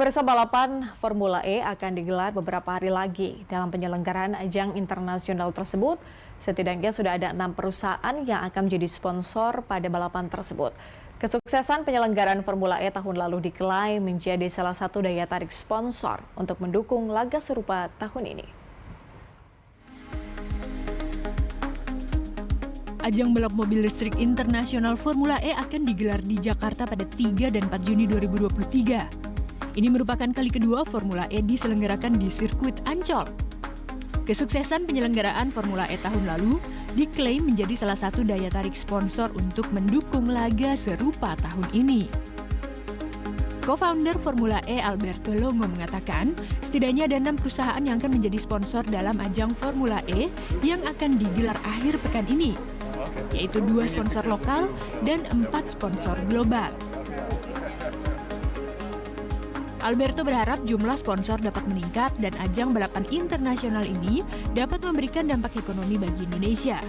Pemirsa, balapan Formula E akan digelar beberapa hari lagi. Dalam penyelenggaraan ajang internasional tersebut, setidaknya sudah ada 6 perusahaan yang akan menjadi sponsor pada balapan tersebut. Kesuksesan penyelenggaraan Formula E tahun lalu diklaim menjadi salah satu daya tarik sponsor untuk mendukung laga serupa tahun ini. Ajang balap mobil listrik internasional Formula E akan digelar di Jakarta pada 3 dan 4 Juni 2023. Ini merupakan kali kedua Formula E diselenggarakan di sirkuit Ancol. Kesuksesan penyelenggaraan Formula E tahun lalu diklaim menjadi salah satu daya tarik sponsor untuk mendukung laga serupa tahun ini. Co-founder Formula E Alberto Longo mengatakan, setidaknya ada 6 perusahaan yang akan menjadi sponsor dalam ajang Formula E yang akan digelar akhir pekan ini, yaitu 2 sponsor lokal dan 4 sponsor global. Alberto berharap jumlah sponsor dapat meningkat dan ajang balapan internasional ini dapat memberikan dampak ekonomi bagi Indonesia.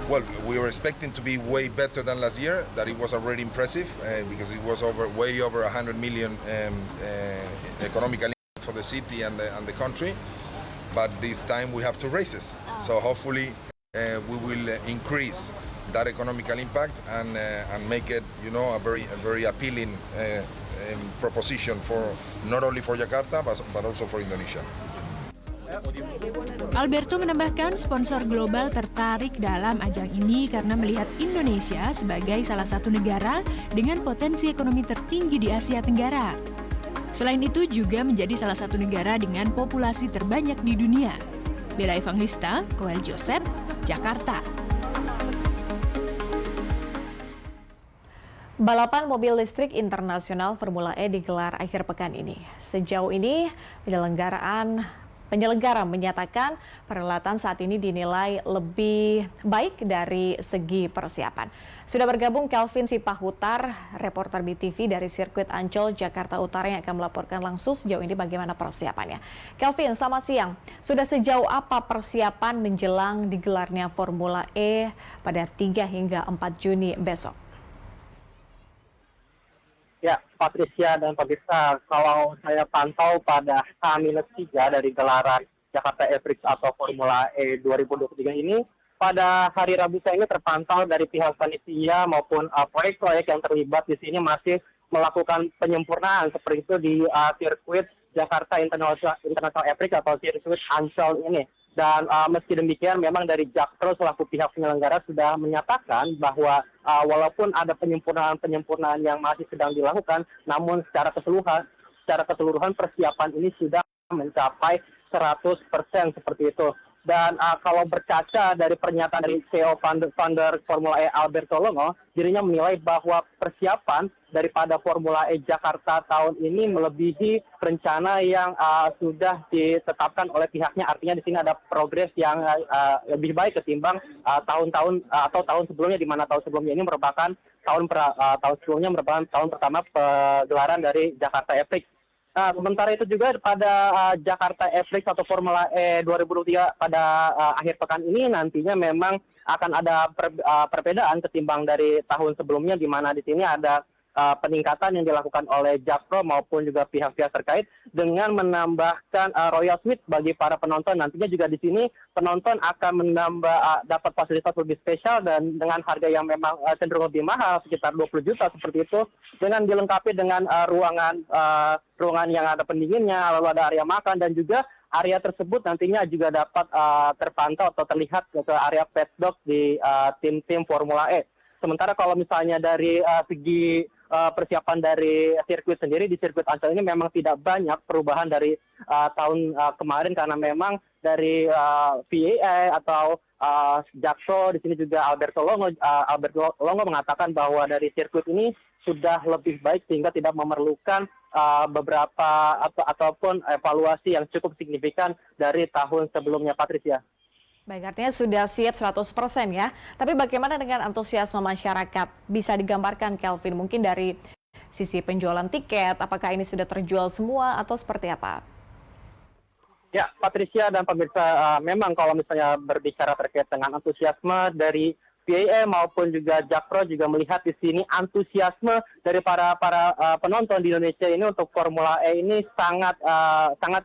Well, we were expecting to be way better than last year. That it was already impressive because it was way over 100 million economically for the city and the country. But this time we have 2 races, so hopefully we will increase that economical impact and make it, a very appealing proposition for not only for Jakarta but also for Indonesia. Alberto menambahkan sponsor global tertarik dalam ajang ini karena melihat Indonesia sebagai salah satu negara dengan potensi ekonomi tertinggi di Asia Tenggara. Selain itu juga menjadi salah satu negara dengan populasi terbanyak di dunia. Bella Evangelista, Koel Joseph, Jakarta. Balapan mobil listrik internasional Formula E digelar akhir pekan ini. Sejauh ini, penyelenggara menyatakan perhelatan saat ini dinilai lebih baik dari segi persiapan. Sudah bergabung Kelvin Sipahutar, reporter BTV dari sirkuit Ancol, Jakarta Utara yang akan melaporkan langsung sejauh ini bagaimana persiapannya. Kelvin, selamat siang. Sudah sejauh apa persiapan menjelang digelarnya Formula E pada 3 hingga 4 Juni besok? Ya, Patricia dan pemirsa, kalau saya pantau pada H-3 dari gelaran Jakarta E-Prix atau Formula E 2023 ini, pada hari Rabu ini terpantau dari pihak panitia maupun proyek-proyek yang terlibat di sini masih melakukan penyempurnaan seperti itu di sirkuit Jakarta International E-Prix atau sirkuit Ancol ini. Dan meski demikian, memang dari Jakpro selaku pihak penyelenggara sudah menyatakan bahwa walaupun ada penyempurnaan yang masih sedang dilakukan, namun secara keseluruhan persiapan ini sudah mencapai 100% seperti itu. Dan kalau berkaca dari pernyataan dari CEO founder Formula E Alberto Longo, dirinya menilai bahwa persiapan daripada Formula E Jakarta tahun ini melebihi rencana yang sudah ditetapkan oleh pihaknya. Artinya di sini ada progres yang lebih baik ketimbang tahun-tahun atau tahun sebelumnya, di mana tahun sebelumnya ini merupakan tahun pertama pegelaran dari Jakarta E-Prix. Nah, sementara itu juga pada Jakarta E-Prix atau Formula E 2023 pada akhir pekan ini nantinya memang akan ada perbedaan ketimbang dari tahun sebelumnya, di mana di sini ada peningkatan yang dilakukan oleh Jakpro maupun juga pihak-pihak terkait dengan menambahkan Royal Suite bagi para penonton. Nantinya juga di sini penonton akan dapat fasilitas lebih spesial dan dengan harga yang memang cenderung lebih mahal, sekitar 20 juta seperti itu, dengan dilengkapi dengan ruangan yang ada pendinginnya, lalu ada area makan, dan juga area tersebut nantinya juga dapat terpantau atau terlihat ke area paddock di tim-tim Formula E. Sementara kalau misalnya dari segi persiapan dari sirkuit sendiri, di sirkuit Ancol ini memang tidak banyak perubahan dari tahun kemarin, karena memang dari VAA atau Jakpro di sini juga Alberto Longo mengatakan bahwa dari sirkuit ini sudah lebih baik sehingga tidak memerlukan beberapa ataupun evaluasi yang cukup signifikan dari tahun sebelumnya, Patricia. Baik, artinya sudah siap 100% ya. Tapi bagaimana dengan antusiasme masyarakat? Bisa digambarkan, Kelvin, mungkin dari sisi penjualan tiket, apakah ini sudah terjual semua atau seperti apa? Ya, Patricia dan pemirsa, memang kalau misalnya berbicara terkait dengan antusiasme dari FIA maupun juga Jakpro juga melihat di sini antusiasme dari para penonton di Indonesia ini untuk Formula E ini sangat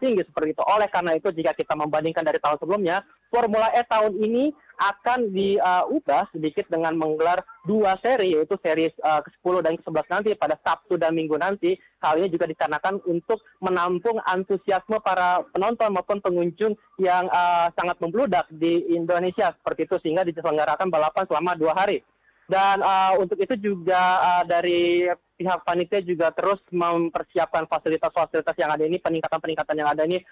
tinggi seperti itu. Oleh karena itu jika kita membandingkan dari tahun sebelumnya, Formula E tahun ini akan diubah sedikit dengan menggelar 2 seri, yaitu seri ke-10 dan ke-11 nanti pada Sabtu dan Minggu nanti. Hal ini juga dikarenakan untuk menampung antusiasme para penonton maupun pengunjung yang sangat membludak di Indonesia seperti itu, sehingga diselenggarakan balapan selama 2 hari. Dan untuk itu juga dari pihak panitia juga terus mempersiapkan fasilitas-fasilitas yang ada ini, peningkatan-peningkatan yang ada ini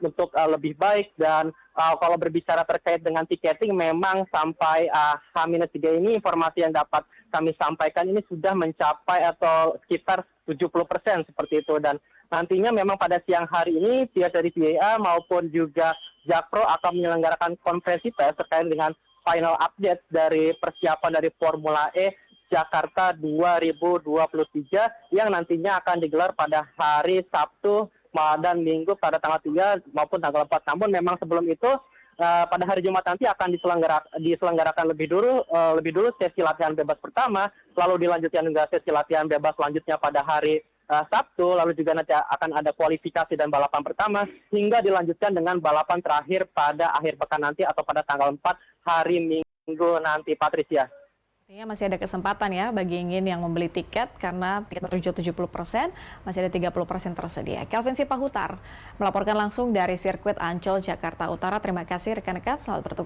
untuk lebih baik. Dan kalau berbicara terkait dengan tiketing, memang sampai H-3 ini informasi yang dapat kami sampaikan ini sudah mencapai atau sekitar 70% seperti itu. Dan nantinya memang pada siang hari ini pihak dari FIA maupun juga Jakpro akan menyelenggarakan konferensi pers terkait dengan final update dari persiapan dari Formula E Jakarta 2023 yang nantinya akan digelar pada hari Sabtu dan Minggu pada tanggal 3 maupun tanggal 4. Namun memang sebelum itu pada hari Jumat nanti akan diselenggarakan lebih dulu sesi latihan bebas pertama, lalu dilanjutkan juga sesi latihan bebas selanjutnya pada hari Sabtu, lalu juga nanti akan ada kualifikasi dan balapan pertama, hingga dilanjutkan dengan balapan terakhir pada akhir pekan nanti atau pada tanggal 4 hari Minggu nanti, Patricia. Artinya masih ada kesempatan ya bagi ingin yang membeli tiket karena tiket terjual 70%, masih ada 30% tersedia. Kelvin Sipahutar melaporkan langsung dari sirkuit Ancol, Jakarta Utara. Terima kasih rekan-rekan, selamat bertugas.